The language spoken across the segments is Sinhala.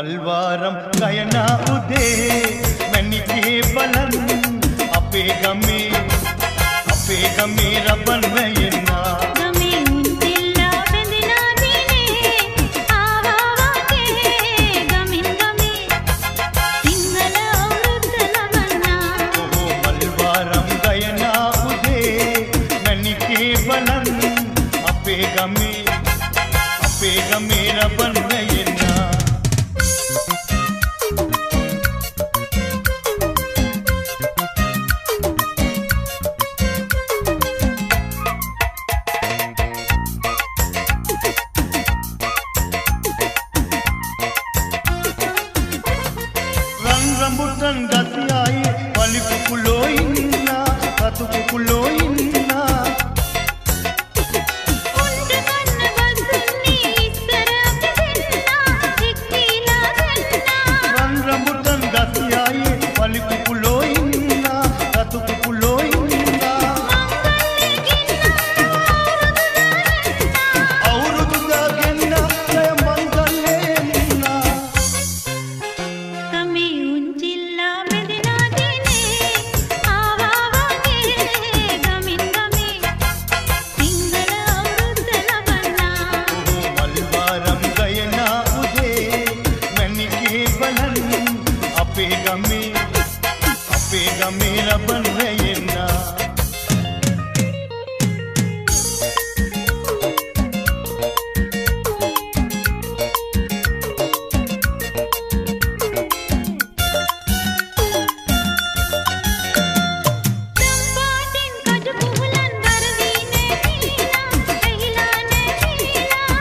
මල්වාරම් ගයනා උදේ මැණිකේ බලන් අපේ ගමේ රබන් වැයෙනා ගමේ උන්තිල්ලා බැඳිනා දිනේ ආවා වගේ ගමින් ගමේ සිංහල අවුරුද්ද ලබන්නා මල්වාරම් ගයනා උදේ මැණිකේ බලන් අපේ ගමේ රබන් වැයෙනා rambutan gasiai wali kukulo inna ratu kukulo inna උන්ට කන්න බදුන්නේ ඉස්සර අපි දෙන්නා එක්කීලා දෙන්නා rambutan gasiai wali kukulo inna ratu kukulo inna awurududa genna jaya mangalle inna ගමේ උන්චිල්ලා බැඳිනා දිනේ ආවා වගේ ගමින් ගමේ සිංහල අවුරුද්ද ලබන්නා මල්වාරම් ගයනා උදේ මැණිකේ බලන් අපේ ගමේ රබන් වැයෙනා පාටින් කජු කුහුලන් වරදීනේ දීලා ඇහිලා නැහිලා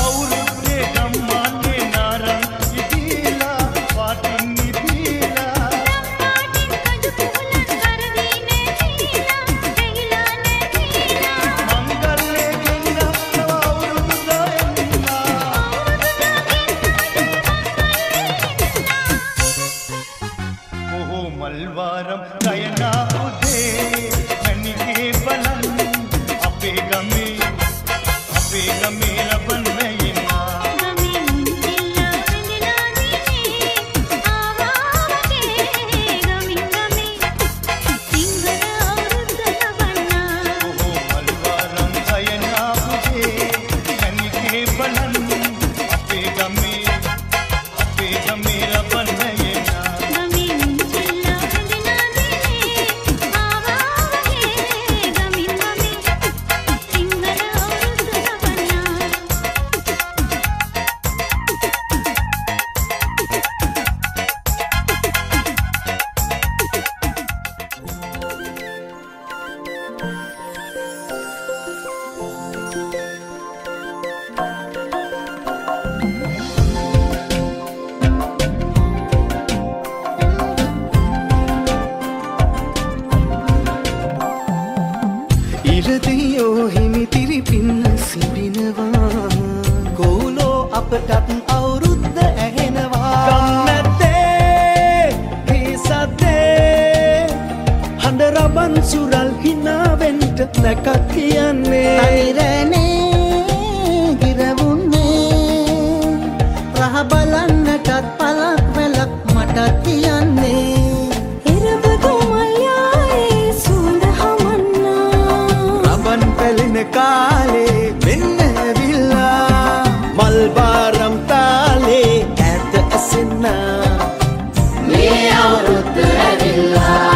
අවුරුද්දේ ගම්මානේ නාරං ඉදීලා පාටින් නිදීලා පාටින් කජු කුහුලන් වරදීනේ දීලා ඇහිලා නැහිලා මංගල්ලේ ගෙන්න නව අවුරුද්දා එන්නා මල්වාරම් ගයනා උදේ මැණිකේ බලන් අපේ ගමේ රබන් වැයෙනා ගමේ උන්චිල්ලා බැඳිනා දිනේ ආවා වගේ ගමින් ගමේ සිංහල අවුරුද්ද ලබන්නා මල්වාරම් ගයනා උදේ මැණිකේ බලන් අපේ ගමේ රබන් වැයෙනා ගමේ උන්චිල්ලා බැඳිනා දිනේ ආවා වගේ ගමින් ගමේ සිංහල අවුරුද්ද ලබන්නා ඉරදියෝ හිමිතිරි පින්න සිඹිනවා කෝලෝ අපටත් අවුරුද්ද ඇහෙනවා ගම්නැත්තේ හිසද්දේ හඬ රබන් සුරල් හිනාවෙන්ට නැකත් කියන්නේ අයිරනේ ගිරවුන්නේ රහ බලන්නටත් පලක් වෙලක් මටත් කියන්නේ රබන් පැලෙන කාලේ වෙන්න ඇවිල්ලා මල්බාරම් තාලේ ඇත ඇසෙන්නා මේ අවුරුද්ද ඇවිල්ලා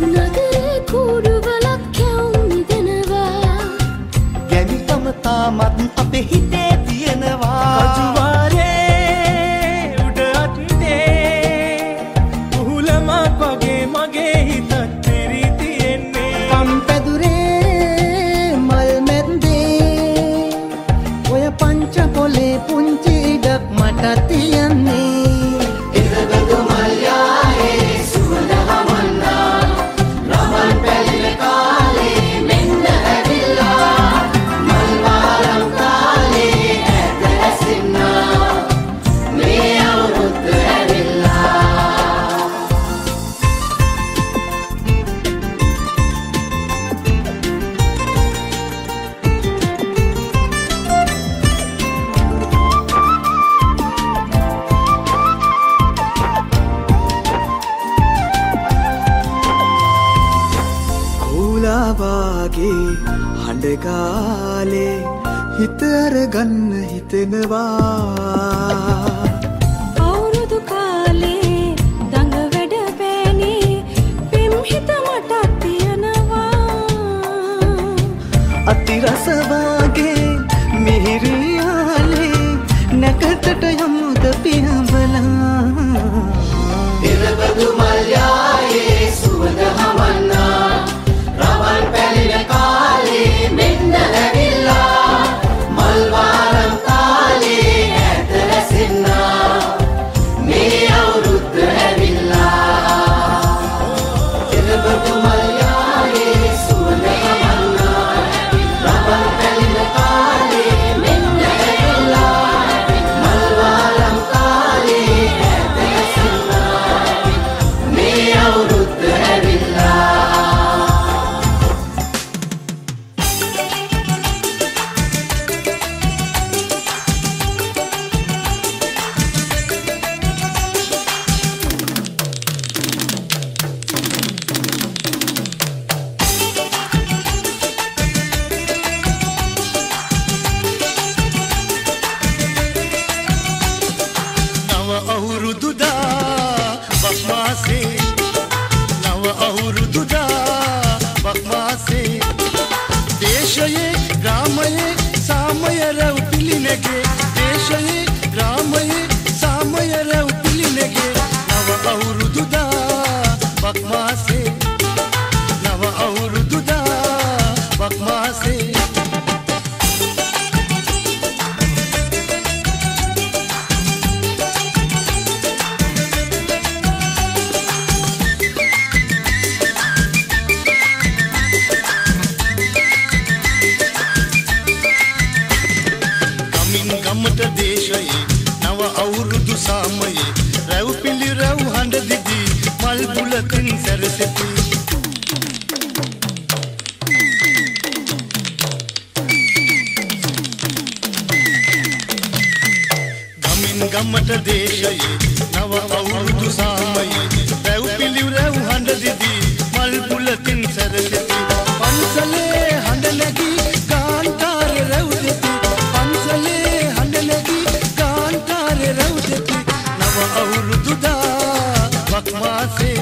නගරේ කුඩු වාගේ හඬගාලේ හිත අරගන්න හිතෙනවා අවුරුදු කාලේ දඟ වැඩ පෑනේ පෙම් හිත මටත් තියනවා අතිරස වාගේ මිහිරියාලේ නැකතට යමුද පියඹලා ඉරබදු මල්යායේ සුවඳ හමන්නා රවන් පැලින කාලේ මෙන්න ඇවිල්ලා මල් වාරම් කාලේ ඈත රැසෙන්නා මේ අවුරුද්ද ඇවිල්ලා ඉරබදු මල්යායේ සුවඳ හමන්නා රවන් පැලින කාලේ මෙන්න ඇවිල්ලා මල් වාරම් කාලේ ඈත රැසෙන්නා මේ අවුරුද්ද ඇවිල්ලා නව අවුරුදුදා බක්මාසේ නව අවුරුදුදා බක්මාසේ දේශයේ ග්‍රාමයේ සාමය රැව් පිළිනගේ දේශයේ ග්‍රාමයේ සාමය රැව් පිළිනගේ නව අවුරුදුදා බක්මාසේ නව අවුරුදුදා බක්මාසේ ගමට දේශයේ නව අවුරුදු සාමයේ රැව් පිළි රැව් හඬ දිදී මල් බුලතින් සැරසෙති ගමට දේශයේ නව අවුරුදු සාමයේ රැව් පිළි රැව් හඬ දිදී මල් බුලතින් සැරසෙති පන්සලේ හඬ නැගී කාන්තාර රැව් දෙති පන්සලේ හඬ නැගී කාන්තාර රැව් දෙති නව අවුරුදුදා බක්මාසේ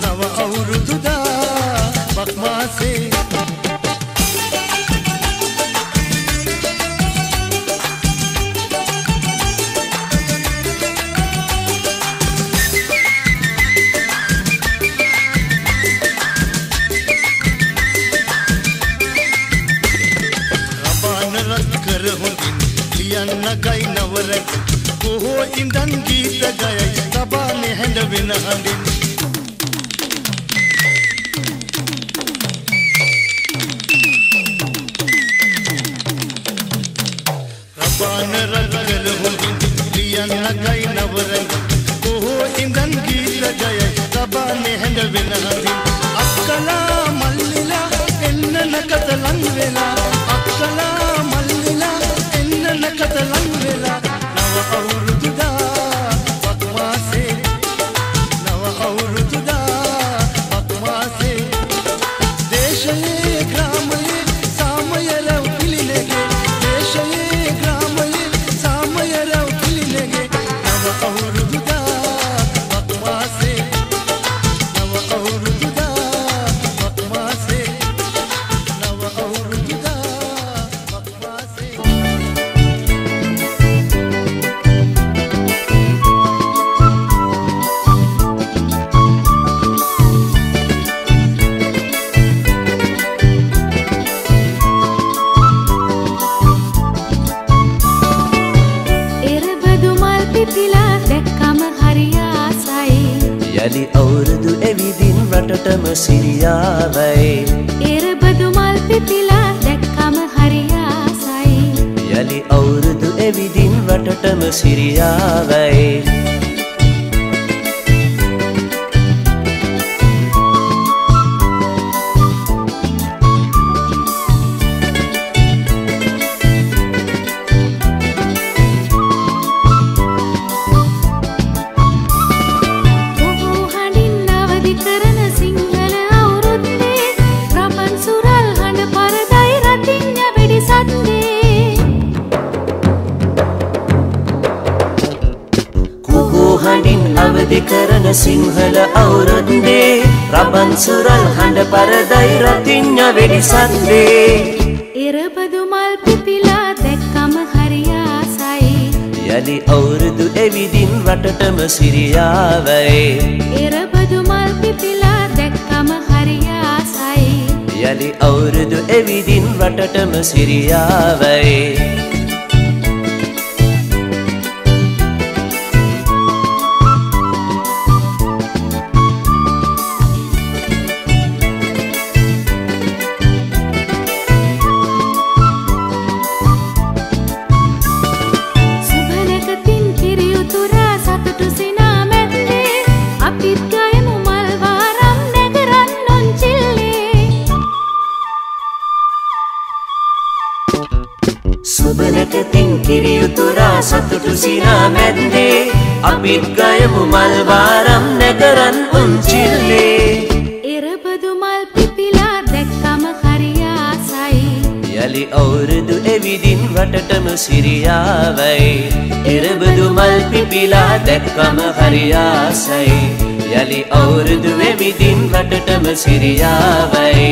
නව අවුරුදුදා බක්මාසේ ලියන්නගයි නවරක කොහෝ ඉඳන් ගීත ගයයි සබානේ හැඬ වෙන හඬින් රබාන රගල හොඳින් ලියන්නගයි නවරක කොහෝ ඉඳන් ගීත ගයයි සබානේ හැඬ වෙන හඬින් අක්කලා මල්ලිලා එන්න නකත ලං වෙලා අක්කලා මල්ලිලා නකත ලං වෙලා නව අවුරුදුදා බක්මාසේ නව අවුරුදුදා බක්මාසේ දේශයේ ග්‍රාමයේ සාමය රැව් පිළිනගේ දේශයේ ග්‍රාමයේ සාමය රැව් පිළිනගේ නව අවුරුදුදා බක්මාසේ නව අවුරුදුදා බක්මාසේ නව අවුරුදුදා බක්මාසේ යලි අවුරුදු එවිදින් රටටම සිරියාවයි එරබදු මල් පිපිලා දැක්කම හරි ආසයි යලි අවුරුදු එවිදින් රටටම සිරියාවයි ඔහු හඬින් අවදි කරන සිංහල අවුරුද්දේ රපන් සුරා සිංහල අවුරුද්දේ රබන් සුරල් හඬ පරදයි රතිඤ්ඤ වෙඩි සද්දේ එරබදු මල් පිපිලා දැක්කම හරි ආසයි යලි අවුරුදු එවිදින් රටටම සිරියාවයි එරබදු මල් පිපිලා දැක්කම හරි ආසයි යලි අවුරුදු එවිදින් රටටම සිරියාවයි සතුටු සිනා මැද්දේ අපිත් ගයමු මල් වාරම් නැකරන් උන්චිල්ලේ එරබදු මල් පිපිලා දැක්කම හරි ආසයි යලි අවුරුදු එවිදින් රටටම සිරියාවයි එරබදු මල් පිපිලා දැක්කම හරි ආසයි යලි අවුරුදු එවිදින් රටටම සිරියාවයි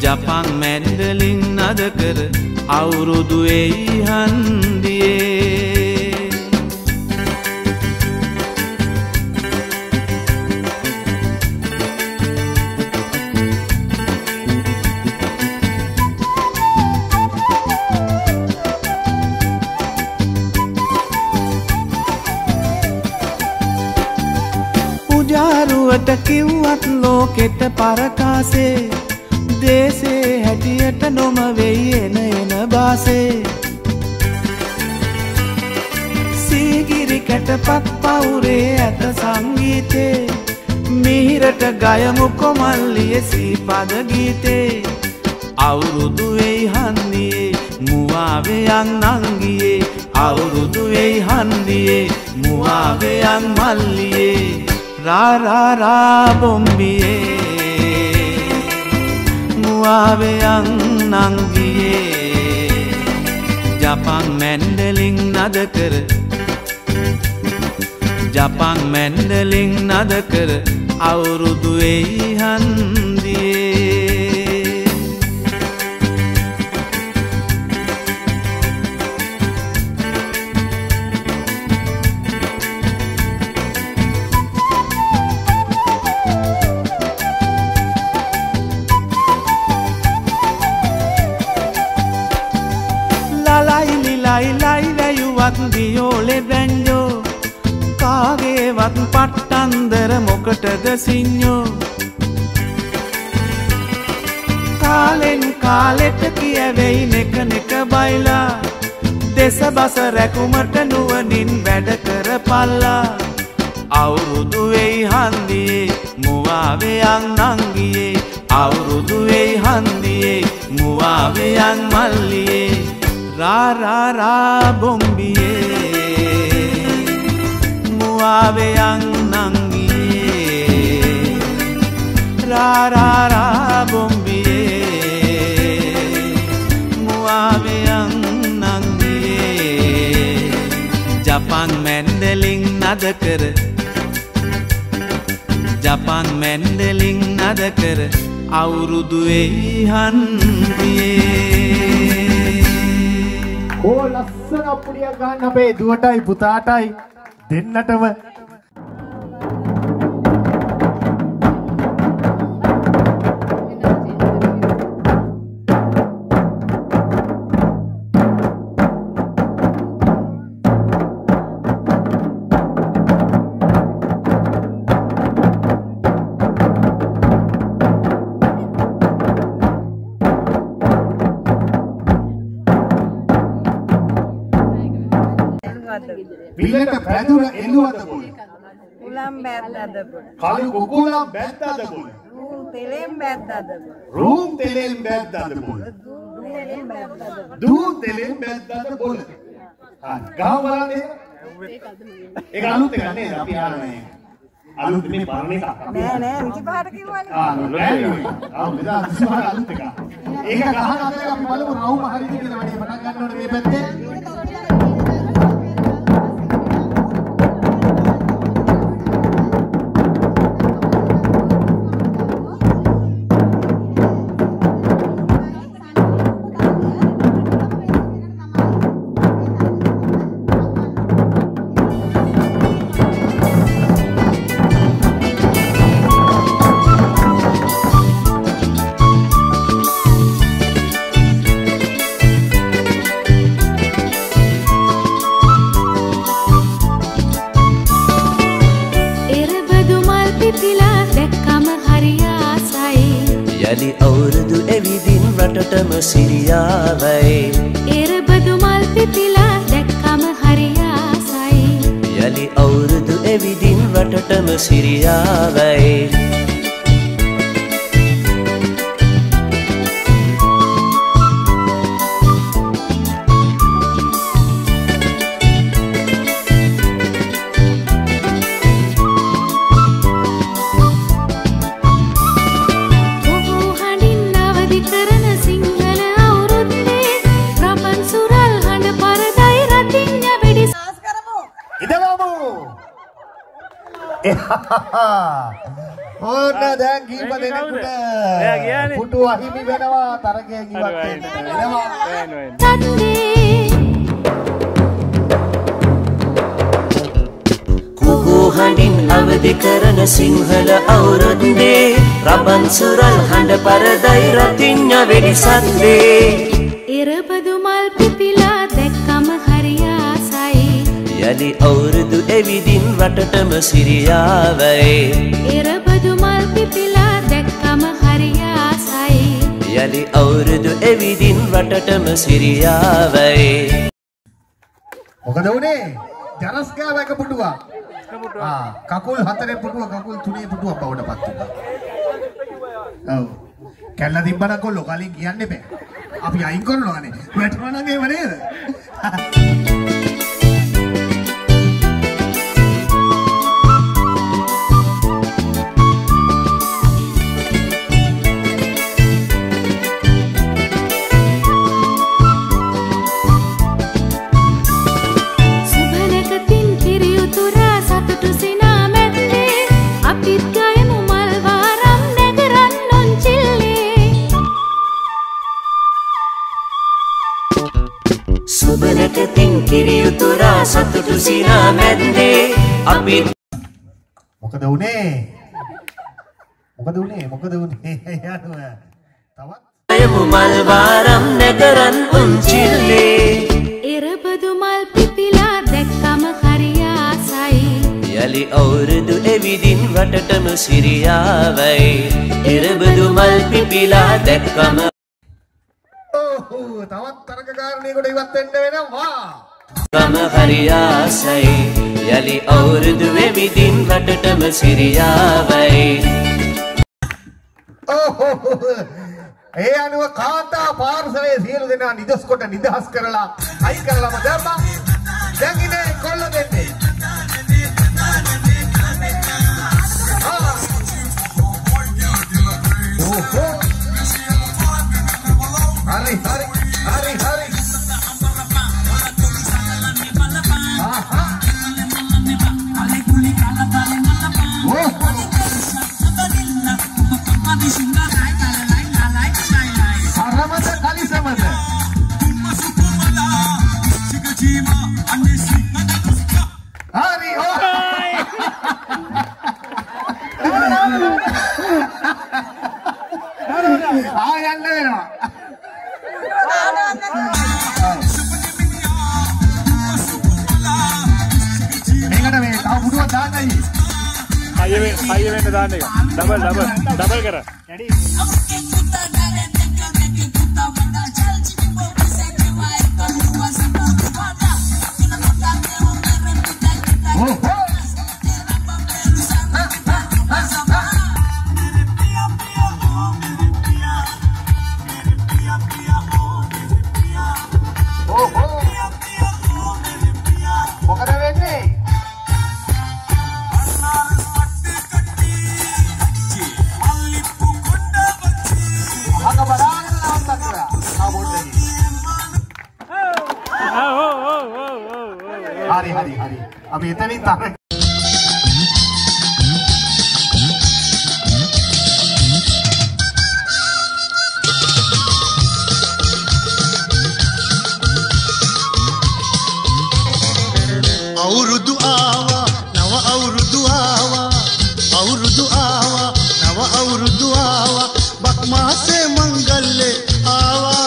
Japan mandolin nada kar අවුරුදු එයි හන්දියේ පුජාරුවට කිව්වත් ලෝකෙට පරකාසේ දේසේ හැටියට නොම වෙයි එන බාසේ සීගිරි කැටපත් පවුරේ ඇත සංගීතේ මිහිරට ගයමු කොමල්ලිය සීපද ගීතේ අවුරුදු වෙයි හන්දියේ මුවාවෙයන් නංගියේ අවුරුදු වෙයි හන්දියේ මුවාවෙයන් මල්ලියේ රා රා රා බොම්බියේ මුවාවෙයන් නංගියේ ජපන් මැන්ඩලින් නද කර ජපන් මැන්ඩලින් නද කර අවුරුදු වෙයි හන්දියේ ලයිලයිලයිලයුවත් දියෝලෙ බැන්ජෝ කාගේවත් පට්ටන්දර මොකටද සිං්ඥෝ කාලෙන් කාලෙට කියවෙයි නෙක නෙක බයිලා දෙස බස රැකුමට නුවනින් වැඩ කර පල්ලා අවුරුදු වෙයි හන්දියේ මුවාවෙයන් නංගියේ අවුරුදු වෙයි හන්දියේ මුවාවෙයන් මල්ලියේ रा रा रा बोम्बिये मुआवेयं नंगिये रा रा रा बोम्बिये मुआवेयं नंगिये जपान मैंडलिंग नद कर जपान मैंडलिंग नद कर අවුරුදු වෙයි හන්දියේ ඕ ලස්සන අප්පුඩියක් ගන්න අපේ දුවටයි පුතාටයි දෙන්නටම පිළට පැදුර එළුවද බොල උලම් බැද්දද බොල කලු කුකුලම් බැද්දද බොල රූම් තෙලෙන් බැද්දද බොල රූම් තෙලෙන් බැද්දද බොල දූ තෙලෙන් බැද්දද බොල ගාව බලන්නේ ඒක අලුත් එකක් නේද අපි ආන්නේ අලුත් මේ පරණ එකක් නෑ නෑ මිටි පාට කිව්වනේ මෙදා අලුත් අලුත් එකක් ඒක ගහන අතරේ අපි බලමු රවුම හරිද කියලා වැඩි පටන් ගන්න ඕනේ මේ පැත්තේ යලි අවුරුදු එවිදින් රටටම සිරියාවයි එරබදු මල් පිපිලා දැක්කම හරි ආසයි යලි අවුරුදු එවිදින් රටටම සිරියාවයි ඕන දැන් කීප දෙනෙකුට පුටුව අහිමි වෙනවා තරගයෙන් ඉවත් වෙනවා. හඬින් අවදි කරන සිංහල අවුරුද්දේ රබන් සුරල් හඬ පරදයි රතිඤ්ඤ වෙඩිසද්දේ ඉරබදු මල් පිපිලා දැක්කම හරි ආසයි යලි අවුරුදු එවිදින් රටටම සිරියාවයි ඉරබදු මල් පිපිලා දැක්කම හරි ආසයි යලි අවුරුදු එවිදින් රටටම සිරියාවයි මොකද උනේ ජරස් ගාවක පුටුවක් කකුල් 4 පුටුව කකුල් 3 පුටුව බවට පත් වුණා. ඔව්. කැල්ල තිබ්බනම් කොල්ලෝ කලින් කියන්න එපා. අපි අයින් කරනවානේ. වැටුණා නම් ඒව නේද? සතුටු සිනා මැද්දේ අපි මොකද උනේ යනවා තවත් යමු මල් වාරම් නැකරන් උන්චිල්ලේ ඉරබදු මල් පිපිලා දැක්කම හරි ආසයි යලි අවුරුදු එවිදින් රටටම සිරියාවයි ඉරබදු මල් පිපිලා දැක්කම තවත් තරගකාරණියෙකුට ඉවත් වෙන්න වෙනවා කම හරි ආසයි යලි අවුරුදු එවිදින් රටටම සිරියාවයි ඒ අනුව කාන්තා පාර්ශවයේ සියලු දෙනා නිදස් කොට නිදහස් කරලා අයි කරලාම දැම්මා දැන් ඉන්නේ කොල්ල දෙන්නේ හරි डबल कर हरी अब इतनी ताकत අවුරුදු ආවා නව අවුරුදු ආවා අවුරුදු ආවා නව අවුරුදු ආවා බක් මාසේ මංගල්ලේ ආවා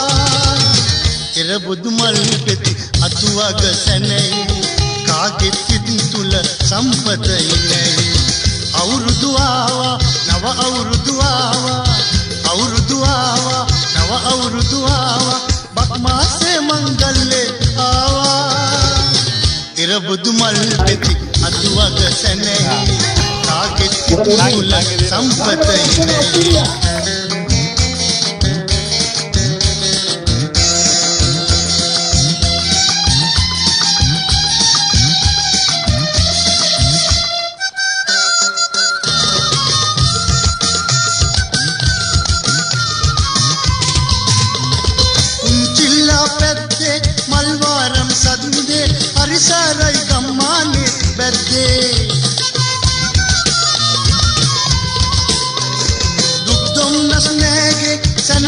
ඉරබුදු මල් පෙති අතුවග සැනේ කාගේ සිත් තුල සම්පතයි නැයි අවුරුදු ආවා නව අවුරුදු ආවා අවුරුදු ආවා නව අවුරුදු ආවා බක් මාසේ මංගල්ලේ ආවා ඉරබුදු මල් පෙති අතුවග සැනේ කාගේ සිත් තුල සම්පතයි නැයි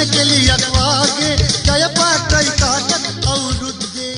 කෙලියක් වාගේ ජය පාටයි කාටත් අවුරුද්දේ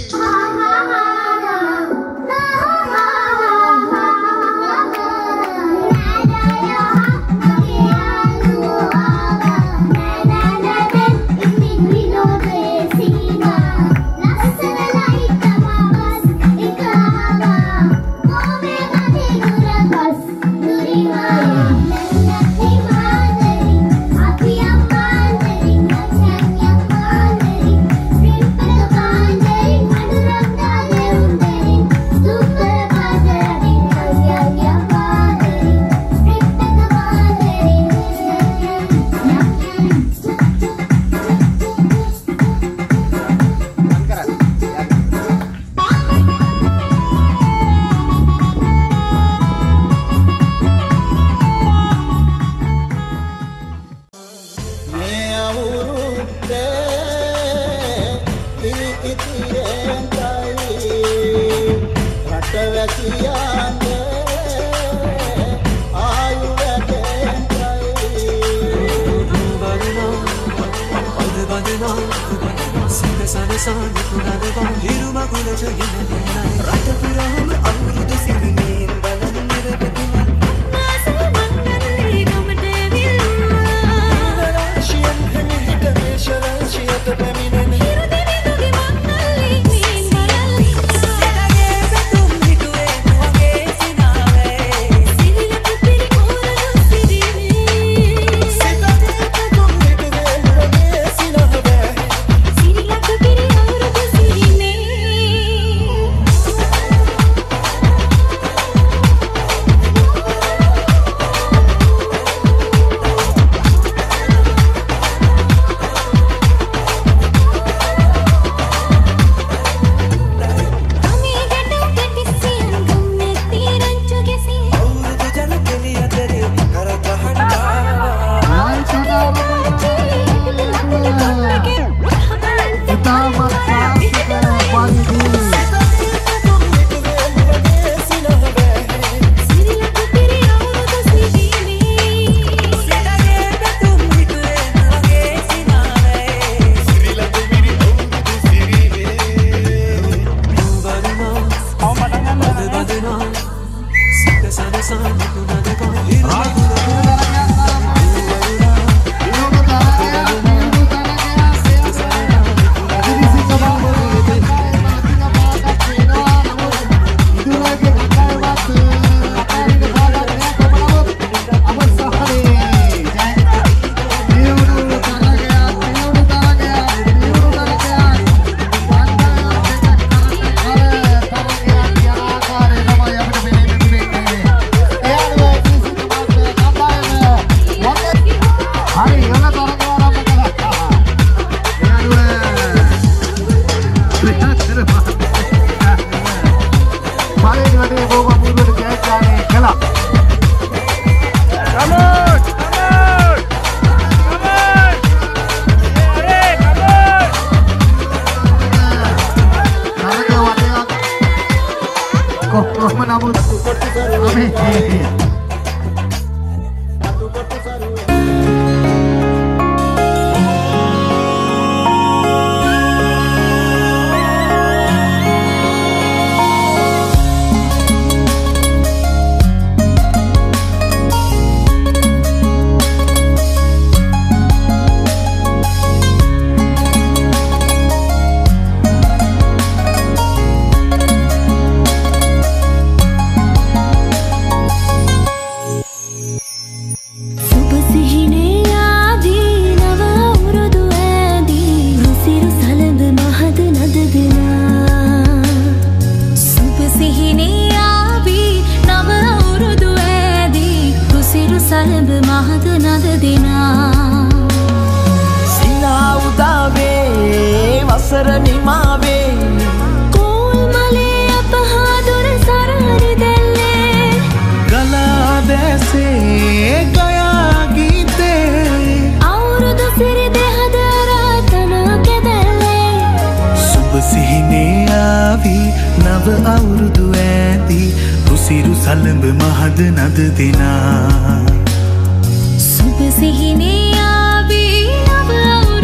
Super sihine aavi nava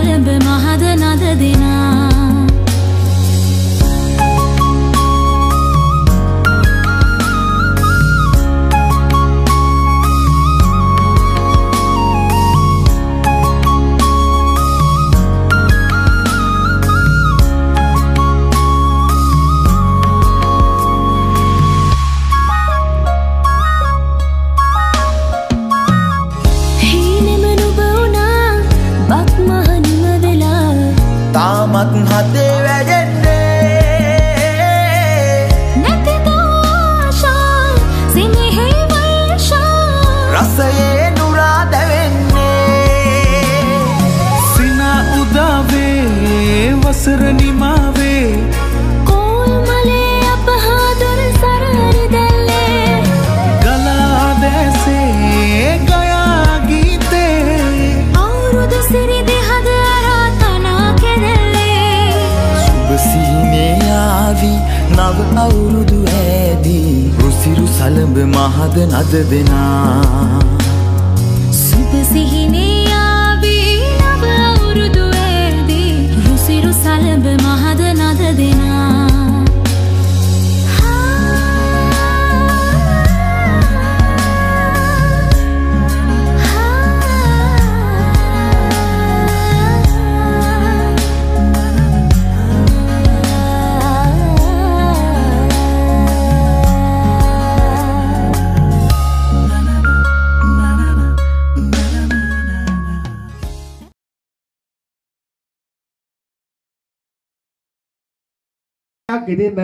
සලඹ මහද නද දෙනා තාමත් හදේ වැජෙන්නේ නැතිද ආශා සිනහේ වර්ෂා රසයේ නුරා දැවෙන්නේ සිනා උදාවේ වසර නිමාවේ කෝල්මලේ අපහාදර සරහරි දැල්ලේ ගලා දැසේ ගයා ගීතේ අවුරුදු සිරි දෙහද සීනේ ආවි නව අවුරුදු ඇදී රුසිරු සලඹ මහද නද දෙනා සුබ සිහිනේ ආවි නව අවුරුදු ඇදී රුසිරු සලඹ මහද නද දෙනා ඉතින්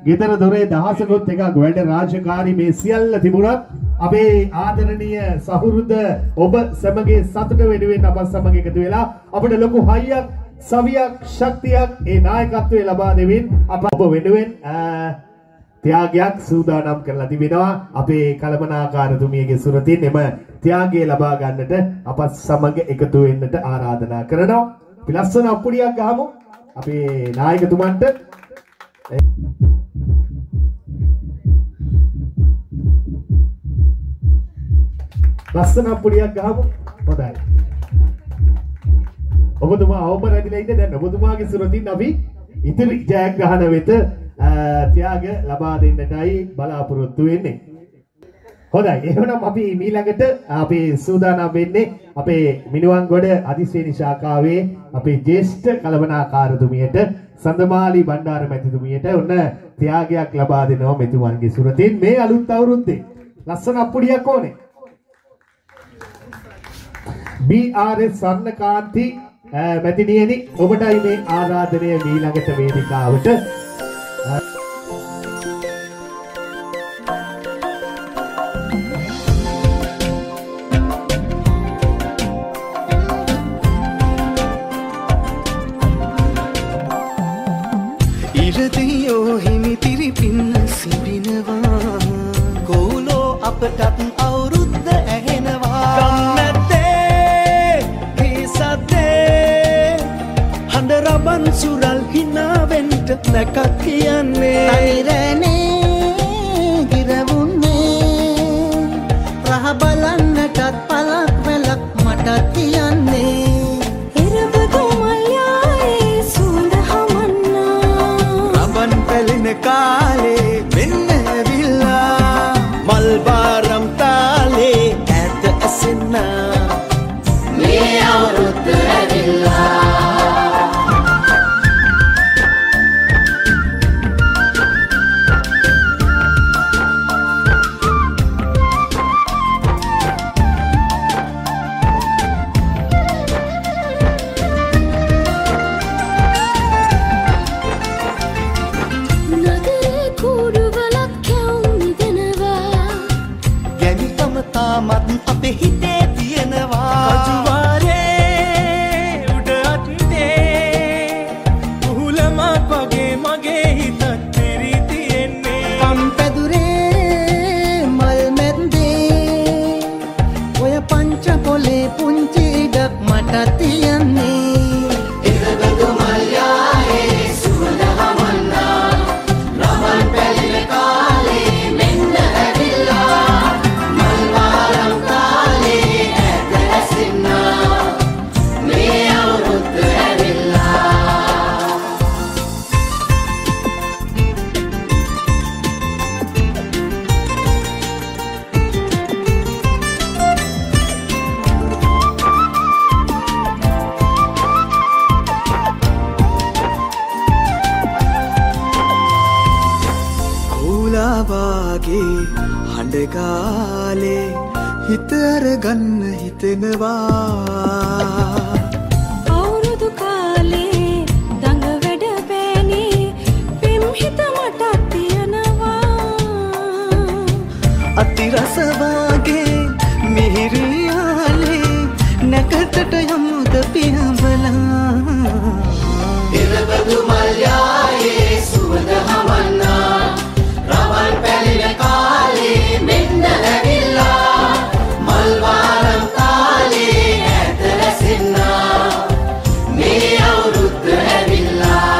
ගෙදර දොරේ දහසකුත් එකක් වැඩ රාජකාරී මේ සියල්ල තිබුණත් අපේ ආදරණීය සහෘද ඔබ සමගයේ සතුට වෙනුවෙන් අප සමග එකතු වෙලා අපිට ලොකු හයියක් සවියක් ශක්තියක් ඒ නායකත්වයේ ලබා දෙමින් අප ඔබ වෙනුවෙන් ත්‍යාගයක් සූදානම් කරලා තිබෙනවා අපේ කලමනාකාරතුමියගේ සුරතින් එම ත්‍යාගය ලබා ගන්නට අප සමග එකතු වෙන්නට ආරාධනා කරනවා. අපි ලස්සන අප්පුඩියක් ගහමු අපේ නායකතුමන්ට. ලස්සන අප්පුඩියක් ගහමු. හොඳයි. ඔබතුමා අවම රැඳිලා ඉන්නේ. දැන් ඔබතුමාගේ සුරතින් අපි ඉතිරි ජයග්‍රහණ වෙත ත්‍යාග ලබා දෙන්නටයි බලාපොරොත්තු වෙන්නේ. හොඳයි. එහෙනම් අපි ඊළඟට අපි සූදානම් වෙන්නේ අපේ මිනුවන්ගොඩ අධිශ්‍රේණි ශාඛාවේ අපේ ජ්‍යෙෂ්ඨ කළමනාකාරතුමියට සඳමාලි බණ්ඩාර මැතිතුමියට ඔන්න ත්‍යාගයක් ලබා දෙනවා මෙතුමන්ගේ සුරතින් මේ අලුත් අවුරුද්දේ. ලස්සන අප්පුඩියක් ඕනේ. BRS ස්වර්ණකාන්ති මැතිණියනි ඔබටයි මේ ආරාධනය ඊළඟට වේදිකාවට. ඉරදියෝ හිමිතිරි පින්න සිබිනවා කෝලෝ අපටත් අවුරුද්ද ඇහෙනවා ගම්නැත්තේ හිසත්තේ හඬ රබන් සුරල් හිනාවෙන්ට නැකත් කියන්නේ අයිරනේ ගිරවුන්නේ රහ බලන්නටත් පලක් වෙලක් මටත් කියන්නේ කාලේ වෙන්න ඇවිල්ලා මල් බාරම් තාලේ ඇත ඇසෙන්නා මේ අවුරුද්ද ඇවිල්ලා නගරේ කුඩුවල රසවාගේ හඬගාලේ හිත අරගන්න හිතෙනවා අවුරුදු කාලේ දඟ වැඩ බෑනේ පෙම් හිත මට තියනවා අති රසවාගේ මිහිරියාලේ නැකතට යමුද පියඹලා ඉරබදු මල්යායේ සුවඳ හමන්නා රවල් පැලින කාලේ මෙන්න ඇවිල්ලා මල් වාරම් කාලේ ඈත රැසෙන්නා මේ අවුරුද්ද ඇවිල්ලා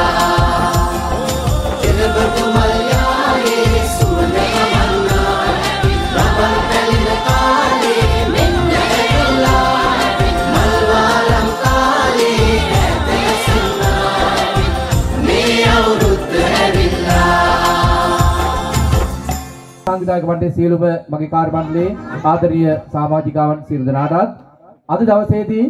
ඉරබදු මල්යායේ සුවඳ හමන්නා රවල් පැලින කාලේ මෙන්න ඇවිල්ලා මල් වාරම් කාලේ ඈත රැසෙන්නා මේ අවුරුද්ද ඇවිල්ලා සංවිධායක මණ්ඩලයේ සියලුම මගේ කාර්ය මණ්ඩලයේ ආදරණීය සමාජිකාවන් සියලු දෙනාටත් අද දවසේදී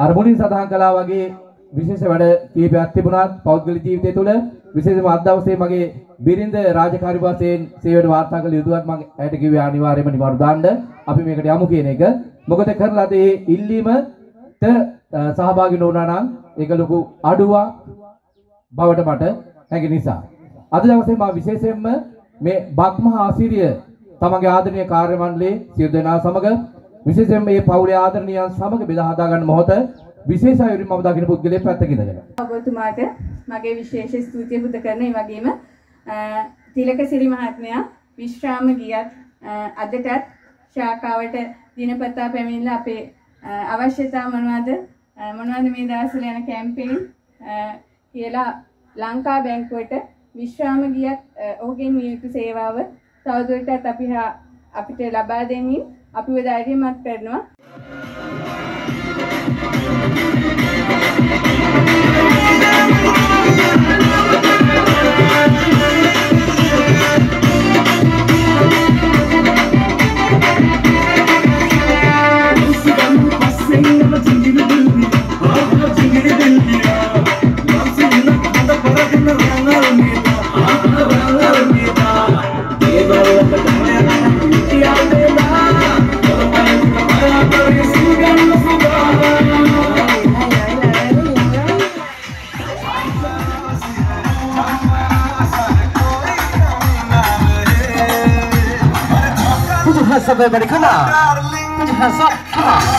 අරමුණින් සඳහන් කළා වගේ විශේෂ වැඩ කීපයක් තිබුණත් පෞද්ගලික ජීවිතය තුළ විශේෂයෙන්ම අද දවසේ මගේ බිරිඳ රාජකාරී වශයෙන් සේවයට වාර්තා කළ යුතුවත් මම ඇයට කිව්වේ අනිවාර්යයෙන්ම නිවාඩු දාන්න අපි මේකට යමු කියන එක. මොකද කරලා තේ ඉල්ලීමට සහභාගී නොවුණා නම් ඒක ලොකු අඩුවක් බවට මට හැඟෙන නිසා අද දවසේ මම විශේෂයෙන්ම මේ බක්මහා ආසිරිය තමගේ ආදරණීය කාර්ය මණ්ඩලයේ සියලු දෙනා සමග විශේෂයෙන් මේ පවුලේ ආදරණීයන් සමග බෙදා හදා ගන්න මොහොත විශේෂ අයුරින් මම දකින්න පුද්ගලයෙක් පැත්තක ඉඳගෙන ඔබතුමාට මගේ විශේෂ ස්තුතිය පුද කරන ඒ වගේම තිලකසිරි මහත්මයා විශ්‍රාම ගියත් අදටත් ශාඛාවට දිනපතා පැමිණලා අපේ අවශ්‍යතා මොනවද මේ දවස්වල යන කැම්පේන් කියලා ලංකා බැංකුවට විශ්‍රාම ගියත් ඔහුගෙන් මිය යුතු සේවාව තවදුරටත් අපිට ලබා දෙමින් අපිව ධෛර්යමත් කරනවා. Everybody, come on. Put your hands up. Come on.